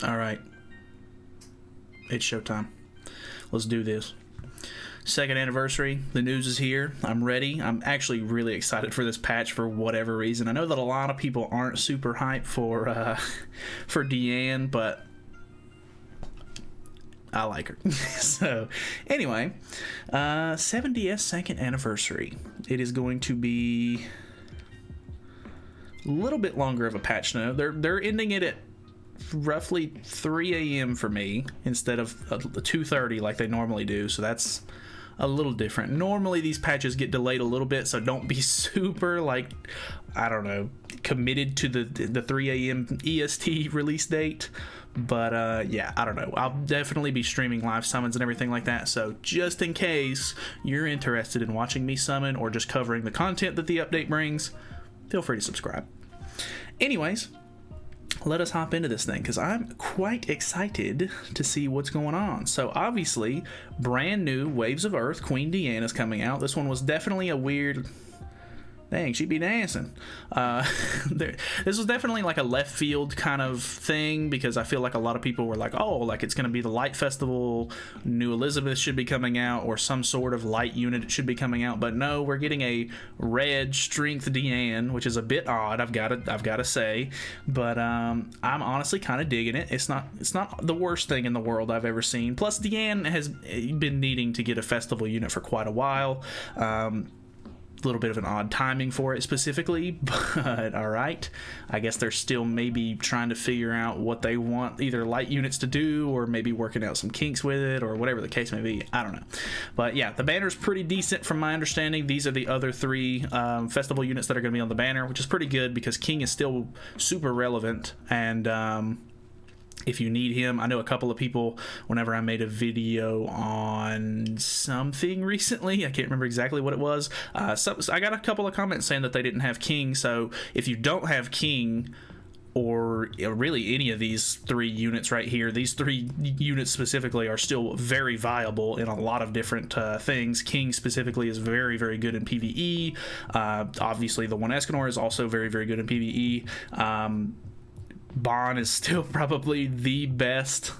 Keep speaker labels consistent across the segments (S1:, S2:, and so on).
S1: All right. It's showtime. Let's do this. Second anniversary. The news is here. I'm ready. I'm actually really excited for this patch for whatever reason. I know that a lot of people aren't super hyped for Diane, but I like her. So, anyway, 7DS second anniversary. It is going to be a little bit longer of a patch now. They're ending it at roughly 3 a.m. for me instead of 2:30 like they normally do. So that's a little different. Normally these patches get delayed a little bit, so don't be super, like, I don't know, committed to the 3 a.m. EST release date. But yeah, I don't know. I'll definitely be streaming live summons and everything like that. So just in case you're interested in watching me summon or just covering the content that the update brings, feel free to subscribe. Anyways, let us hop into this thing because I'm quite excited to see what's going on. So obviously, brand new Waves of Earth Queen Diane is coming out. This one was definitely a weird... Dang, she be dancing. This was definitely like a left field kind of thing because I feel like a lot of people were like, oh, like it's going to be the Light Festival, New Elizabeth should be coming out, or some sort of light unit should be coming out. But no, we're getting a red strength Diane, which is a bit odd, I've got to say. But I'm honestly kind of digging it. It's not the worst thing in the world I've ever seen. Plus, Diane has been needing to get a festival unit for quite a while. Little bit of an odd timing for it specifically, but all right. I guess they're still maybe trying to figure out what they want either light units to do or maybe working out some kinks with it or whatever the case may be. I don't know. But yeah, the banner's pretty decent from my understanding. These are the other three festival units that are going to be on the banner, which is pretty good because King is still super relevant. And if you need him, I know a couple of people, whenever I made a video on something recently, I can't remember exactly what it was, so I got a couple of comments saying that they didn't have King. So if you don't have King, or really any of these three units right here, these three units specifically are still very viable in a lot of different things. King specifically is very, very good in PvE. Obviously the one Escanor is also very, very good in PvE. Bon is still probably the best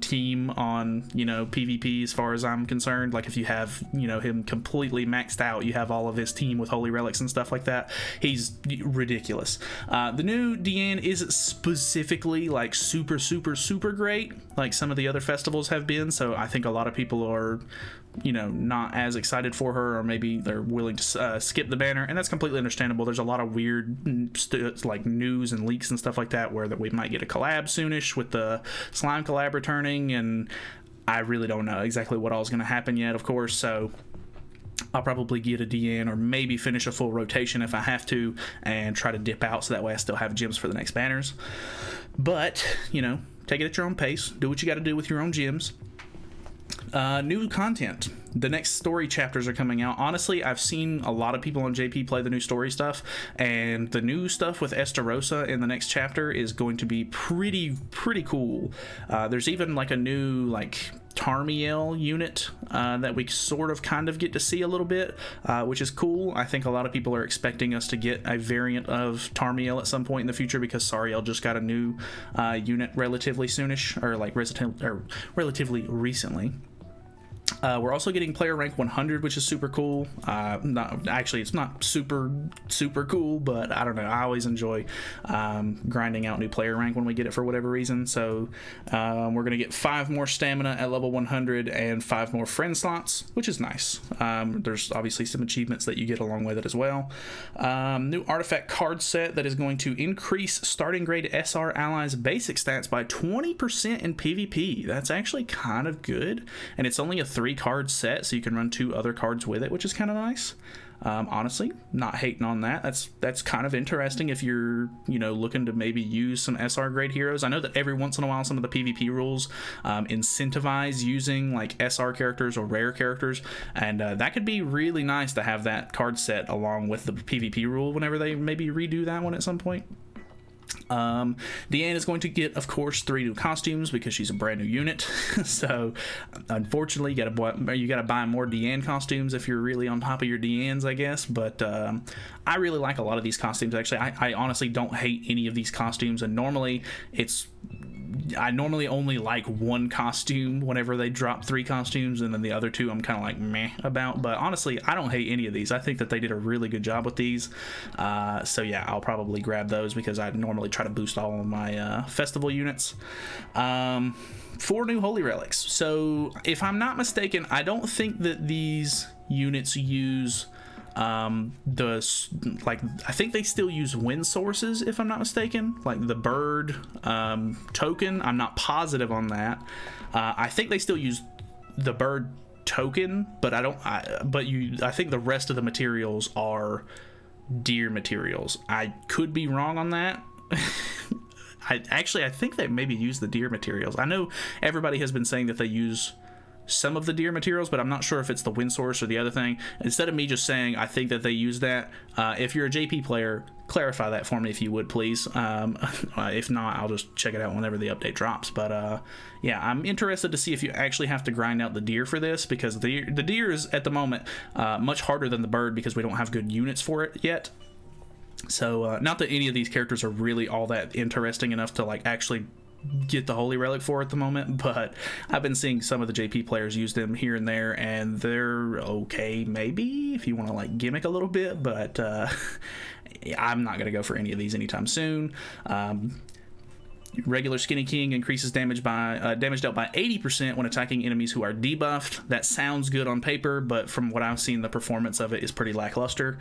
S1: team on, PvP as far as I'm concerned. Like if you have, him completely maxed out, you have all of his team with Holy Relics and stuff like that. He's ridiculous. The new Diane isn't specifically like super, super, super great like some of the other festivals have been. So I think a lot of people are, not as excited for her, or maybe they're willing to skip the banner, and that's completely understandable. There's a lot of weird like news and leaks and stuff like that where that we might get a collab soonish with the slime collab returning, and I really don't know exactly what all is going to happen yet, of course. So I'll probably get a Diane or maybe finish a full rotation if I have to and try to dip out so that way I still have gems for the next banners. But take it at your own pace, do what you got to do with your own gems. New content. The next story chapters are coming out. Honestly, I've seen a lot of people on JP play the new story stuff, and the new stuff with Estarossa in the next chapter is going to be pretty cool. There's even like a new Tarmiel unit that we sort of kind of get to see a little bit, which is cool. I think a lot of people are expecting us to get a variant of Tarmiel at some point in the future because Sariel just got a new unit relatively soonish, or relatively recently. We're also getting player rank 100, which is super cool. It's not super cool, but I don't know. I always enjoy grinding out new player rank when we get it for whatever reason. So we're going to get 5 more stamina at level 100 and 5 more friend slots, which is nice. There's obviously some achievements that you get along with it as well. New artifact card set that is going to increase starting grade SR allies basic stats by 20% in PvP. That's actually kind of good, and it's only a 3-card set, so you can run 2 other cards with it, which is kind of nice. Honestly, not hating on that. That's kind of interesting if you're looking to maybe use some SR grade heroes. I know that every once in a while some of the PvP rules incentivize using like SR characters or rare characters, and that could be really nice to have that card set along with the PvP rule whenever they maybe redo that one at some point. Diane is going to get, of course, 3 new costumes because she's a brand new unit. So, unfortunately, you gotta buy more Diane costumes if you're really on top of your Dianes, I guess. But I really like a lot of these costumes. Actually, I honestly don't hate any of these costumes, and normally it's I normally only like one costume whenever they drop 3 costumes, and then the other 2 I'm kind of like meh about. But honestly, I don't hate any of these. I think that they did a really good job with these. So yeah, I'll probably grab those because I normally try to boost all of my festival units. 4 new Holy Relics. So if I'm not mistaken, I don't think that these units use I think they still use wind sources, if I'm not mistaken, like the bird token. I'm not positive on that. I think they still use the bird token, but I think the rest of the materials are deer materials. I could be wrong on that. I think they maybe use the deer materials. I know everybody has been saying that they use some of the deer materials, but I'm not sure if it's the wind source or the other thing. Instead of me just saying I think that they use that, if you're a JP player, clarify that for me if you would, please. If not, I'll just check it out whenever the update drops. But yeah, I'm interested to see if you actually have to grind out the deer for this, because the deer is at the moment much harder than the bird because we don't have good units for it yet. So not that any of these characters are really all that interesting enough to like actually get the Holy Relic for at the moment, but I've been seeing some of the JP players use them here and there, and they're okay maybe if you want to like gimmick a little bit, but I'm not going to go for any of these anytime soon. Regular Skinny King increases damage dealt by 80% when attacking enemies who are debuffed. That sounds good on paper, but from what I've seen, the performance of it is pretty lackluster.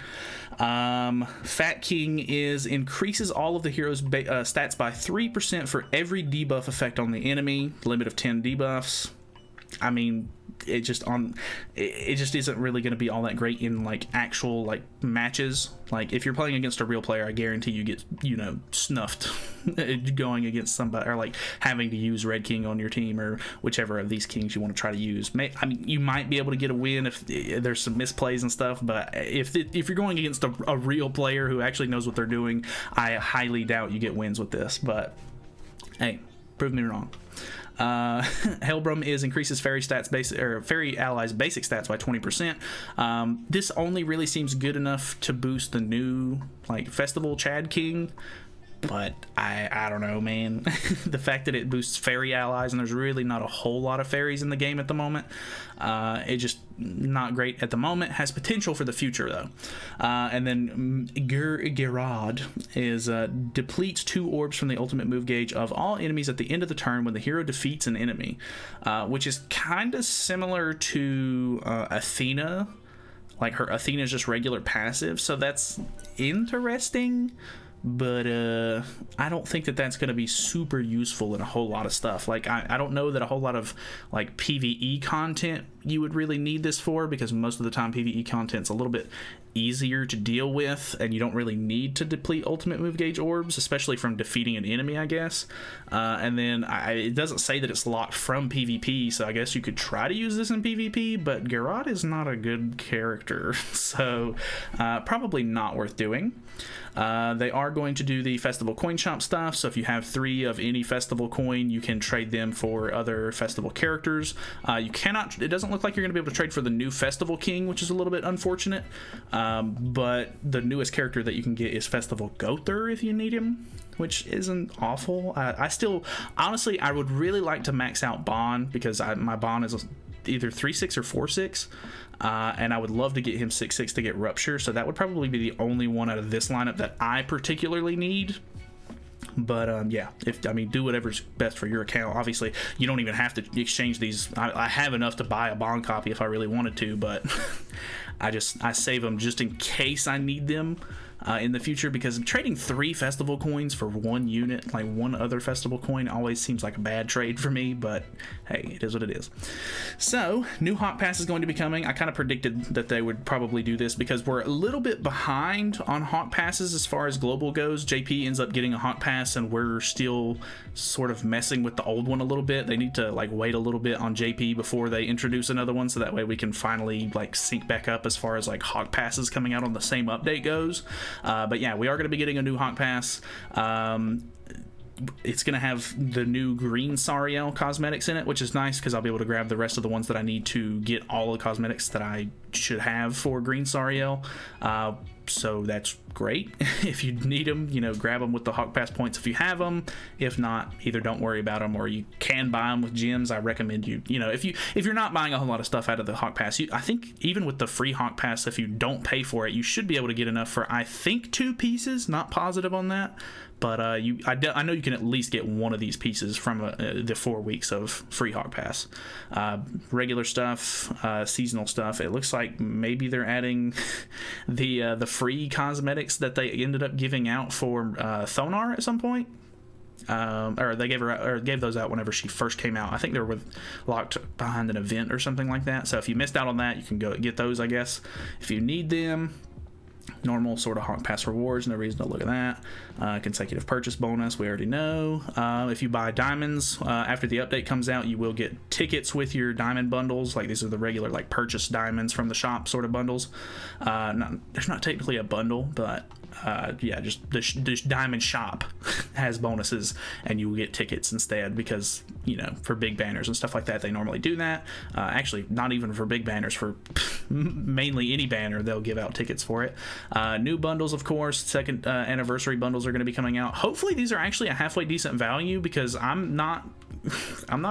S1: Fat King increases all of the heroes' stats by 3% for every debuff effect on the enemy. Limit of 10 debuffs. I mean, it just isn't really going to be all that great in like actual like matches. Like if you're playing against a real player, I guarantee you get snuffed going against somebody, or like having to use Red King on your team, or whichever of these kings you want to try to use. I mean, you might be able to get a win if there's some misplays and stuff, but if you're going against a real player who actually knows what they're doing, I highly doubt you get wins with this. But hey, prove me wrong. Helbram increases fairy allies basic stats by 20%. This only really seems good enough to boost the new like festival Chad King, but I don't know, man. The fact that it boosts fairy allies and there's really not a whole lot of fairies in the game at the moment, it's just not great at the moment. Has potential for the future though. And then Gerard depletes 2 orbs from the ultimate move gauge of all enemies at the end of the turn when the hero defeats an enemy, which is kind of similar to Athena. Like her Athena is just regular passive, so that's interesting. But I don't think that that's going to be super useful in a whole lot of stuff. Like I don't know that a whole lot of like PvE content you would really need this for, because most of the time PvE content's a little bit easier to deal with, and you don't really need to deplete ultimate move gauge orbs, especially from defeating an enemy, I guess. And then it doesn't say that it's locked from PvP, so I guess you could try to use this in PvP, but Gerard is not a good character, so probably not worth doing. They are going to do the festival coin shop stuff, so if you have 3 of any festival coin, you can trade them for other festival characters. It doesn't look like you're going to be able to trade for the new festival king, which is a little bit unfortunate, but the newest character that you can get is Festival Gother if you need him, which isn't awful. I still, honestly, I would really like to max out Bond, because my Bond is either 3/6 or 4/6. And I would love to get him 6/6 to get Rupture, so that would probably be the only one out of this lineup that I particularly need. But yeah, do whatever's best for your account. Obviously, you don't even have to exchange these. I have enough to buy a Bond copy if I really wanted to, but I save them just in case I need them in the future, because trading 3 festival coins for 1 unit, like 1 other festival coin, always seems like a bad trade for me, but hey, it is what it is. So, new Hawk Pass is going to be coming. I kind of predicted that they would probably do this because we're a little bit behind on Hawk Passes as far as global goes. JP ends up getting a Hawk Pass, and we're still sort of messing with the old one a little bit. They need to like wait a little bit on JP before they introduce another one, so that way we can finally like sync back up as far as like Hawk Passes coming out on the same update goes. But yeah, we are going to be getting a new Hawk Pass. It's going to have the new green Sariel cosmetics in it, which is nice because I'll be able to grab the rest of the ones that I need to get all the cosmetics that I should have for green Sariel. so that's great. If you need them, you know, grab them with the Hawk Pass points if you have them. If not, either don't worry about them, or you can buy them with gems. I recommend you know, if you're not buying a whole lot of stuff out of the Hawk Pass, I think even with the free Hawk Pass, if you don't pay for it, you should be able to get enough for, I think, 2 pieces. Not positive on that, but I know you can at least get one of these pieces from the 4 weeks of free Hawk Pass. Regular stuff, seasonal stuff. It looks like maybe they're adding the free cosmetics that they ended up giving out for Thonar at some point. Or they gave those out whenever she first came out. I think they were locked behind an event or something like that. So if you missed out on that, you can go get those, I guess, if you need them. Normal sort of Hawk Pass rewards, no reason to look at that. Consecutive purchase bonus, we already know. If you buy diamonds after the update comes out, you will get tickets with your diamond bundles. Like, these are the regular, like, purchase diamonds from the shop sort of bundles. There's not technically a bundle, but yeah, just the diamond shop has bonuses, and you will get tickets instead, because, you know, for big banners and stuff like that, they normally do that. Actually, not even for big banners, for mainly any banner, they'll give out tickets for it. New bundles, of course. Second anniversary bundles are going to be coming out. Hopefully these are actually a halfway decent value, because I'm not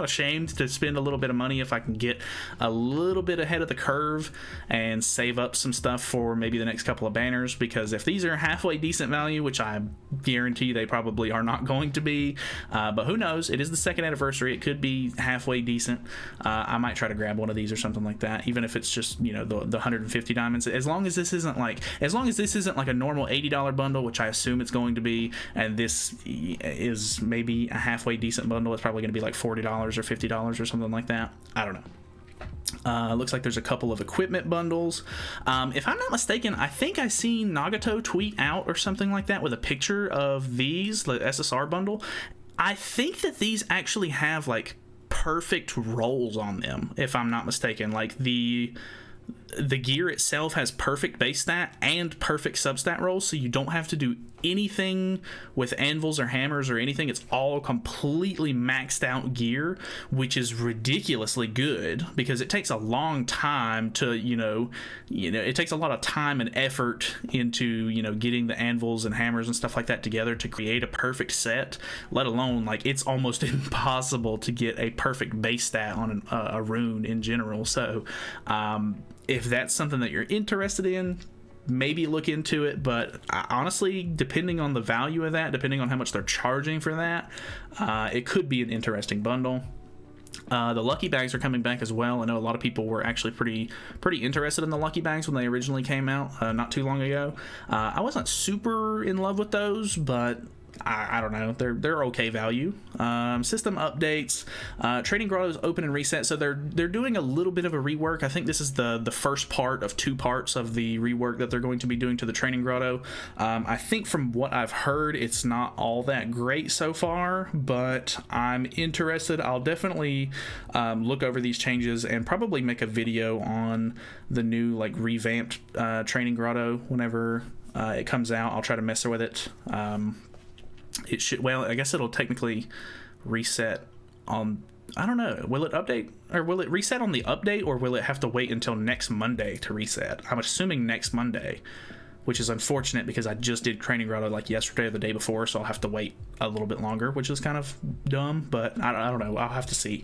S1: ashamed to spend a little bit of money if I can get a little bit ahead of the curve and save up some stuff for maybe the next couple of banners. Because if these are halfway decent value, which I guarantee they probably are not going to be, but who knows, it is the second anniversary, it could be halfway decent. I might try to grab one of these or something like that, even if it's just, you know, the 150 diamonds, as long as this isn't like a normal $80 bundle, which I assume it's going to be, and this is maybe a halfway decent bundle. It's probably going to be like $40 or $50 or something like that. I don't know. Looks like there's a couple of equipment bundles. If I'm not mistaken, I think I seen Nagato tweet out or something like that with a picture of these, the SSR bundle. I think that these actually have like perfect rolls on them, if I'm not mistaken. Like the gear itself has perfect base stat and perfect substat rolls, so you don't have to do anything with anvils or hammers or anything. It's all completely maxed out gear, which is ridiculously good, because it takes a long time to, you know, it takes a lot of time and effort into, you know, getting the anvils and hammers and stuff like that together to create a perfect set, let alone, like, it's almost impossible to get a perfect base stat on a rune in general. So if that's something that you're interested in, maybe look into it. But honestly, depending on the value of that, depending on how much they're charging for that, it could be an interesting bundle. The lucky bags are coming back as well. I know a lot of people were actually pretty interested in the lucky bags when they originally came out not too long ago. I wasn't super in love with those, but I don't know, they're okay value. System updates, Trading Grotto is open and reset, so they're doing a little bit of a rework. I think this is the first part of 2 parts of the rework that they're going to be doing to the Trading Grotto. I think from what I've heard, it's not all that great so far, but I'm interested. I'll definitely look over these changes and probably make a video on the new, like, revamped Trading Grotto whenever it comes out. I'll try to mess with it. It should, well, I guess it'll technically reset on, I don't know, will it update, or will it reset on the update, or will it have to wait until next Monday to reset? I'm assuming next Monday, which is unfortunate because I just did Trading Grotto like yesterday or the day before, so I'll have to wait a little bit longer, which is kind of dumb, but I don't know, I'll have to see.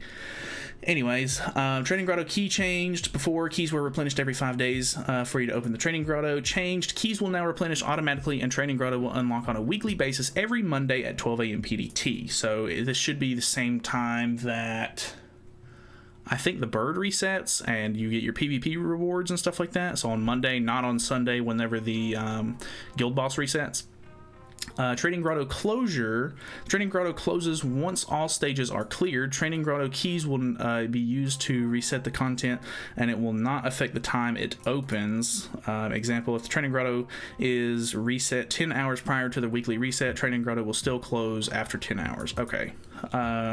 S1: Anyways, Trading Grotto key changed. Before, keys were replenished every 5 days for you to open the Trading Grotto. Changed. Keys will now replenish automatically, and Trading Grotto will unlock on a weekly basis every Monday at 12 a.m. PDT. So this should be the same time that I think the bird resets and you get your PvP rewards and stuff like that. So on Monday, not on Sunday, whenever the guild boss resets. Trading Grotto closure. Trading Grotto closes once all stages are cleared. Trading Grotto keys will be used to reset the content, and it will not affect the time it opens. Example, if the Trading Grotto is reset 10 hours prior to the weekly reset, Trading Grotto will still close after 10 hours. Okay.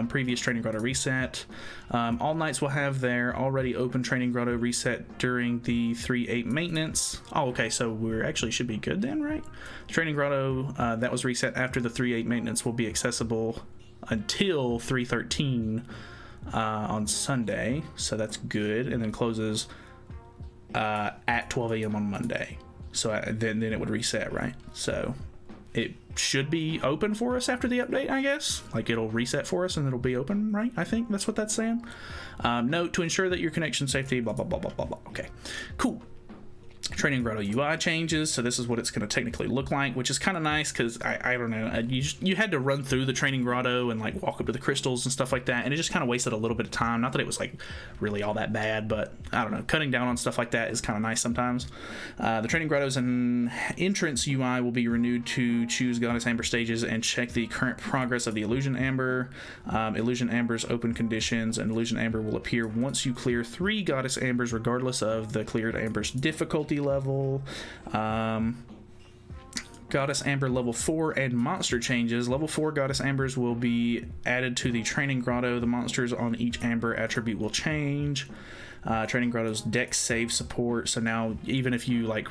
S1: Previous Trading Grotto reset. All Knights will have their already open Trading Grotto reset during the 3-8 maintenance. Oh, okay, so we're actually should be good then, right? Trading Grotto that was reset after the 3-8 maintenance will be accessible until 3:13 on Sunday, so that's good, and then closes at 12 a.m. on Monday. So then it would reset, right? So it should be open for us after the update, I guess. Like, it'll reset for us and it'll be open, right? I think that's what that's saying. Note, to ensure that your connection safety, blah, blah, blah, blah, blah, blah. Okay, cool. Training Grotto UI changes, so this is what it's going to technically look like, which is kind of nice because I don't know, you had to run through the Training Grotto and like walk up to the crystals and stuff like that, and it just kind of wasted a little bit of time. Not that it was like really all that bad, but I don't know, cutting down on stuff like that is kind of nice sometimes. The Training Grotto's and entrance UI will be renewed to choose Goddess Amber stages and check the current progress of the Illusion Amber. Illusion Amber's open conditions, and Illusion Amber will appear once you clear 3 Goddess Ambers, regardless of the cleared Amber's difficulty level. Goddess Amber level 4 and monster changes. Level 4 Goddess Ambers will be added to the Training Grotto. The monsters on each Amber attribute will change. Training Grotto's dex save support, so now even if you like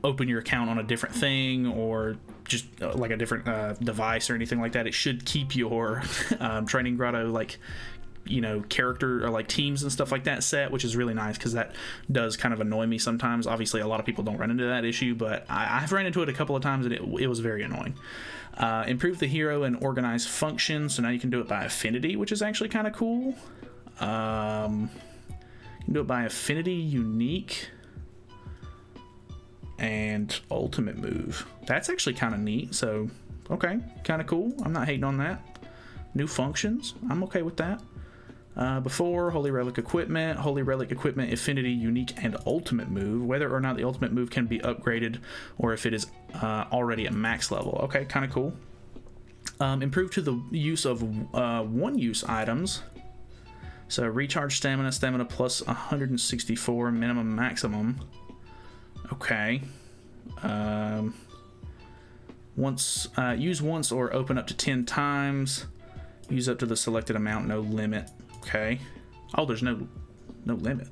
S1: open your account on a different thing or just like a different device or anything like that, it should keep your Training Grotto like, you know, character or like teams and stuff like that set, which is really nice because that does kind of annoy me sometimes. Obviously a lot of people don't run into that issue, but I've ran into it a couple of times and it was very annoying. Improve the hero and organize function, so now you can do it by affinity, which is actually kind of cool. You can do it by affinity, unique, and ultimate move. That's actually kind of neat, so okay, kind of cool. I'm not hating on that. New functions, I'm okay with that. Before, Holy Relic Equipment, Affinity, Unique, and Ultimate Move, whether or not the Ultimate Move can be upgraded or if it is already at max level. Okay, kind of cool. Improve to the use of one-use items. So recharge stamina plus 164 minimum maximum. Okay. Use once or open up to 10 times. Use up to the selected amount, no limit. Okay. Oh, there's no limit.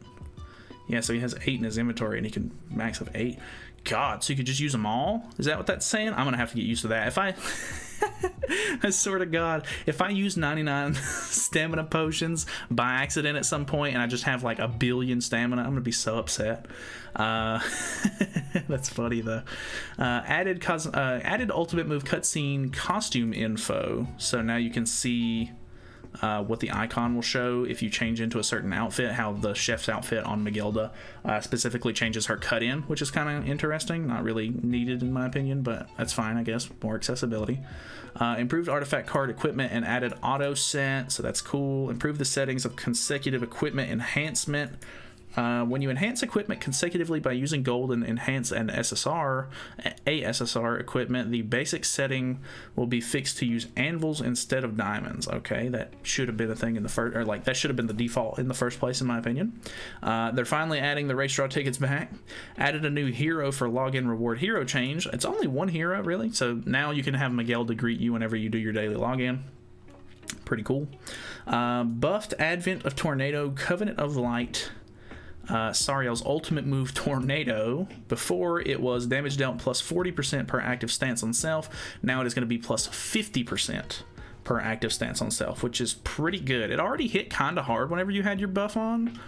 S1: Yeah, so he has 8 in his inventory and he can max of 8. God, so you could just use them all? Is that what that's saying? I'm gonna have to get used to that. If I swear to God, if I use 99 stamina potions by accident at some point and I just have like 1 billion stamina, I'm gonna be so upset. That's funny though. Added ultimate move cutscene costume info, so now you can see what the icon will show if you change into a certain outfit, how the chef's outfit on Miguelda specifically changes her cut-in, which is kind of interesting. Not really needed in my opinion, but that's fine, I guess. More accessibility. Improved artifact card equipment and added auto set, so that's cool. Improved the settings of consecutive equipment enhancement. When you enhance equipment consecutively by using gold and enhance an SSR equipment, the basic setting will be fixed to use anvils instead of diamonds. Okay, that should have been a thing in the first, or like that should have been the default in the first place, in my opinion. They're finally adding the race draw tickets back. Added a new hero for login reward hero change. It's only one hero really, so now you can have Miguel to greet you whenever you do your daily login. Pretty cool. Buffed Advent of Tornado, Covenant of Light. Sariel's ultimate move Tornado. Before it was damage dealt plus 40% per active stance on self. Now it is going to be plus 50% per active stance on self, which is pretty good. It already hit kind of hard whenever you had your buff on,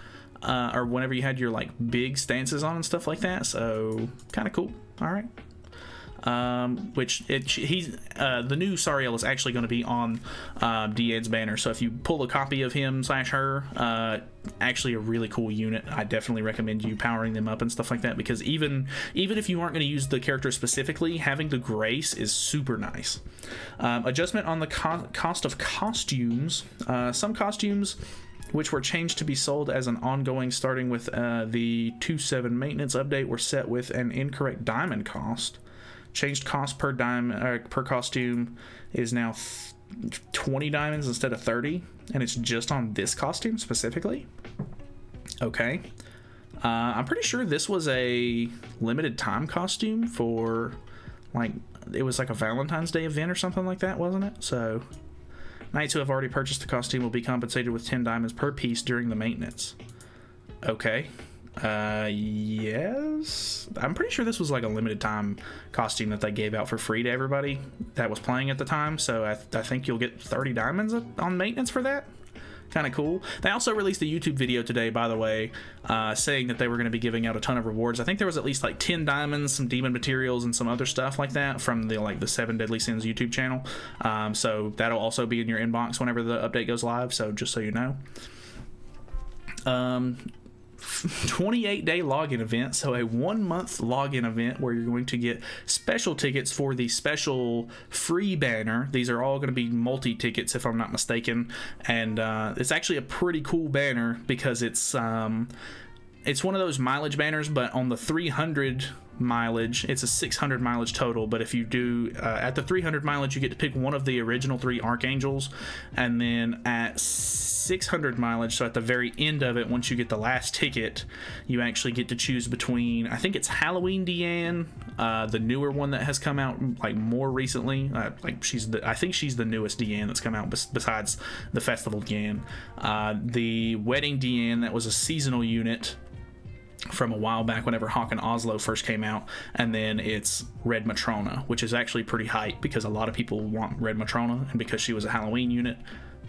S1: or whenever you had your like big stances on and stuff like that. So kind of cool. All right. The new Sariel is actually going to be on Diane's banner, so if you pull a copy of him / her, actually a really cool unit. I definitely recommend you powering them up and stuff like that, because even if you aren't going to use the character specifically, having the grace is super nice. Adjustment on the cost of costumes. Some costumes which were changed to be sold as an ongoing starting with the 2.7 maintenance update were set with an incorrect diamond cost. Changed cost per diamond per costume is now 20 diamonds instead of 30, and it's just on this costume specifically. Okay. I'm pretty sure this was a limited time costume for, like, it was like a Valentine's Day event or something like that, wasn't it? So knights who have already purchased the costume will be compensated with 10 diamonds per piece during the maintenance. Okay. Yes, I'm pretty sure this was like a limited time costume that they gave out for free to everybody that was playing at the time, so I think you'll get 30 diamonds on maintenance for that. kind of cool. They also released a YouTube video today, by the way, saying that they were going to be giving out a ton of rewards. I think there was at least like 10 diamonds, some demon materials, and some other stuff like that from the 7 Deadly Sins YouTube channel. So that'll also be in your inbox whenever the update goes live, so just so you know. 28-day login event, so a 1-month login event where you're going to get special tickets for the special free banner. These are all going to be multi-tickets if I'm not mistaken, and it's actually a pretty cool banner because it's one of those mileage banners, but on the 300 mileage it's a 600 mileage total, but if you do at the 300 mileage you get to pick one of the original 3 archangels, and then at 600 mileage, so at the very end of it, once you get the last ticket, you actually get to choose between, I think it's Halloween Diane, the newer one that has come out like more recently, I think she's the newest Diane that's come out besides the festival Diane, the wedding Diane that was a seasonal unit from a while back whenever Hawk and Oslo first came out, and then it's Red Matrona, which is actually pretty hype because a lot of people want Red Matrona, and because she was a Halloween unit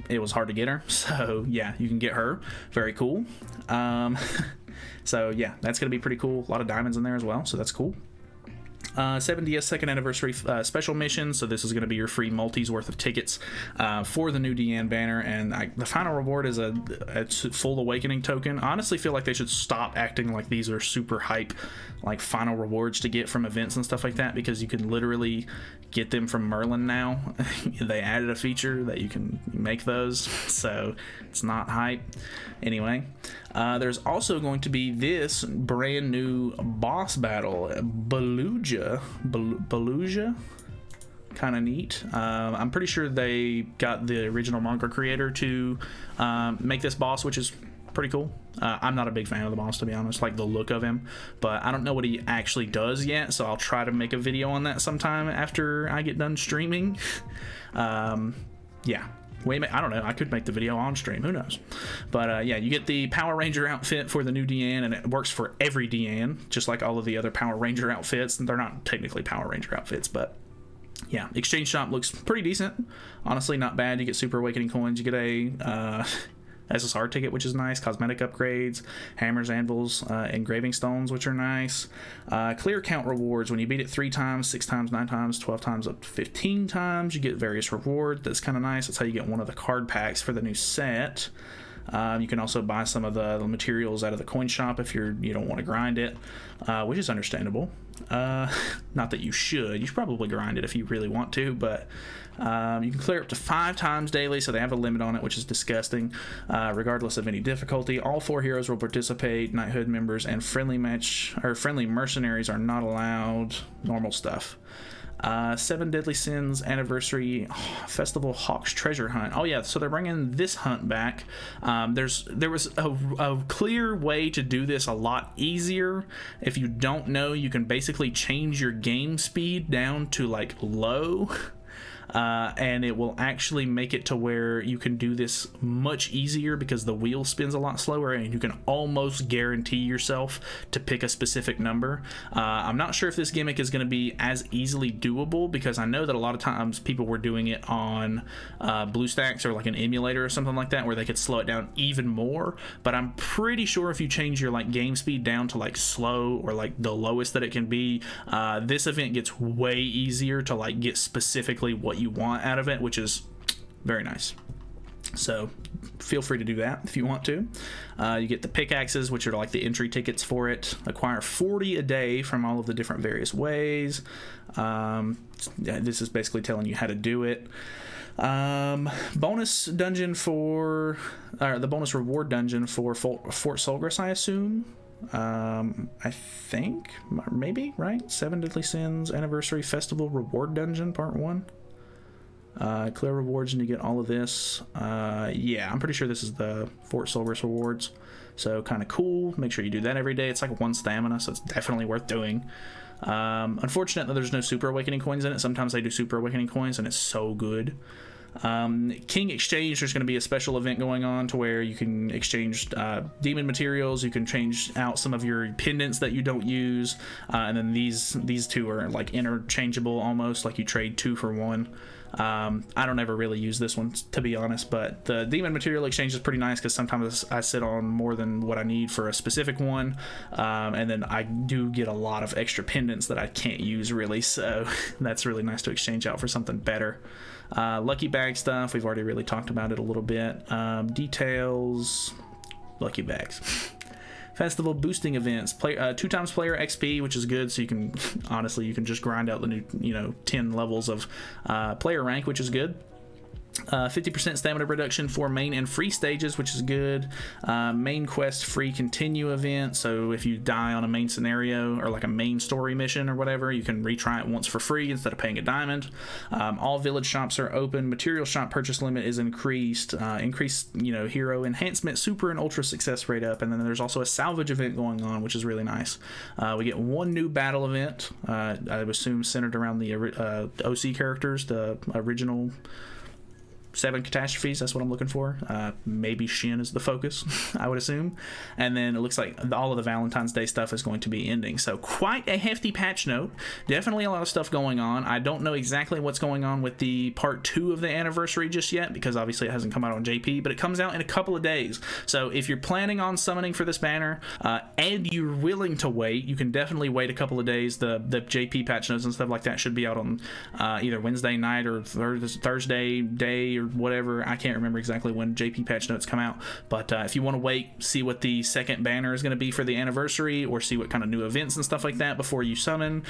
S1: it was hard to get her, so yeah, you can get her. Very cool. So yeah, that's gonna be pretty cool. A lot of diamonds in there as well, so that's cool. 70th second anniversary special mission, so this is going to be your free multis worth of tickets for the new Diane banner, and the final reward is a full awakening token. I honestly feel like they should stop acting like these are super hype like final rewards to get from events and stuff like that, because you can literally get them from Merlin now. They added a feature that you can make those, so it's not hype. Anyway, there's also going to be this brand new boss battle, Beluga, kind of neat. I'm pretty sure they got the original manga creator to make this boss, which is pretty cool. I'm not a big fan of the boss, to be honest, like the look of him, but I don't know what he actually does yet, so I'll try to make a video on that sometime after I get done streaming. Yeah, I don't know, I could make the video on stream, who knows. But yeah, you get the Power Ranger outfit for the new Diane, and it works for every Diane, just like all of the other Power Ranger outfits. They're not technically Power Ranger outfits, but yeah. Exchange shop looks pretty decent, honestly, not bad. You get Super Awakening coins, you get a SSR ticket, which is nice, cosmetic upgrades, hammers, anvils, engraving stones, which are nice, clear count rewards. When you beat it 3 times, 6 times, 9 times, 12 times, up to 15 times, you get various rewards. That's kind of nice. That's how you get one of the card packs for the new set. You can also buy some of the materials out of the coin shop if you don't want to grind it, which is understandable. Not that you should probably grind it if you really want to, but you can clear up to 5 times daily, so they have a limit on it, which is disgusting. Regardless of any difficulty, all 4 heroes will participate. Knighthood members and friendly mercenaries are not allowed. Normal stuff. 7 Deadly Sins Anniversary Festival Hawk's Treasure Hunt. Oh yeah, so they're bringing this hunt back. There was a clear way to do this a lot easier. If you don't know, you can basically change your game speed down to like low. And it will actually make it to where you can do this much easier because the wheel spins a lot slower, and you can almost guarantee yourself to pick a specific number. I'm not sure if this gimmick is going to be as easily doable, because I know that a lot of times people were doing it on BlueStacks or like an emulator or something like that, where they could slow it down even more. But I'm pretty sure if you change your like game speed down to like slow, or like the lowest that it can be, this event gets way easier to like get specifically what you want out of it, which is very nice. So feel free to do that if you want to. You get the pickaxes, which are like the entry tickets for it. Acquire 40 a day from all of the different various ways. This is basically telling you how to do it. Bonus dungeon for the bonus reward dungeon for Fort Solgris, I assume. I think maybe, right? 7 Deadly Sins Anniversary Festival Reward Dungeon Part 1. Clear rewards and you get all of this. Yeah, I'm pretty sure this is the Fort Solgris rewards, so kind of cool. Make sure you do that every day. It's like 1 stamina, so it's definitely worth doing. Unfortunately, there's no Super Awakening coins in it. Sometimes they do Super Awakening coins, and it's so good. King Exchange, there's going to be a special event going on to where you can exchange demon materials. You can change out some of your pendants that you don't use, and then these 2 are like interchangeable almost, like you trade 2 for 1. I don't ever really use this one, to be honest, but the demon material exchange is pretty nice because sometimes I sit on more than what I need for a specific one, and then I do get a lot of extra pendants that I can't use really, so that's really nice to exchange out for something better. Lucky bag stuff, we've already really talked about it a little bit. Details, lucky bags. Festival boosting events, 2 times player XP, which is good, so you can honestly you can just grind out the new 10 levels of player rank, which is good. 50% stamina reduction for main and free stages, which is good. Main quest free continue event, so if you die on a main scenario or like a main story mission or whatever, you can retry it once for free instead of paying a diamond. All village shops are open. Material shop purchase limit is increased. Increased hero enhancement, super and ultra success rate up, and then there's also a salvage event going on, which is really nice. We get 1 new battle event, I would assume centered around the OC characters, the original 7 catastrophes, that's what I'm looking for. Maybe Shin is the focus, I would assume. And then it looks like all of the Valentine's Day stuff is going to be ending. So quite a hefty patch note. Definitely a lot of stuff going on. I don't know exactly what's going on with the part 2 of the anniversary just yet, because obviously it hasn't come out on JP, but it comes out in a couple of days. So if you're planning on summoning for this banner, and you're willing to wait, you can definitely wait a couple of days. The JP patch notes and stuff like that should be out on either Wednesday night or Thursday day or whatever. I can't remember exactly when JP patch notes come out, but if you want to wait, see what the second banner is going to be for the anniversary, or see what kind of new events and stuff like that before you summon,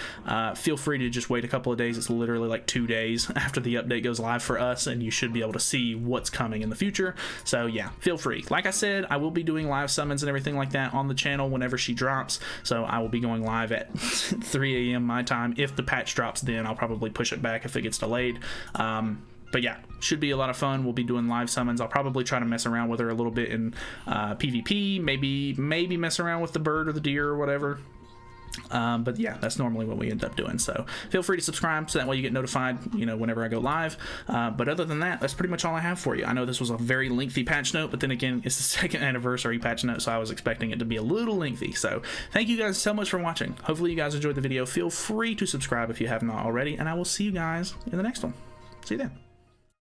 S1: feel free to just wait a couple of days. It's literally like 2 days after the update goes live for us, and you should be able to see what's coming in the future. So yeah, feel free. Like I said, I will be doing live summons and everything like that on the channel whenever she drops, so I will be going live at 3 a.m. my time. If the patch drops, then I'll probably push it back if it gets delayed. But yeah, should be a lot of fun. We'll be doing live summons. I'll probably try to mess around with her a little bit in PvP, maybe mess around with the bird or the deer or whatever. But yeah, that's normally what we end up doing. So feel free to subscribe so that way you get notified, whenever I go live. But other than that, that's pretty much all I have for you. I know this was a very lengthy patch note, but then again, it's the 2nd anniversary patch note, so I was expecting it to be a little lengthy. So thank you guys so much for watching. Hopefully you guys enjoyed the video. Feel free to subscribe if you have not already, and I will see you guys in the next one. See you then.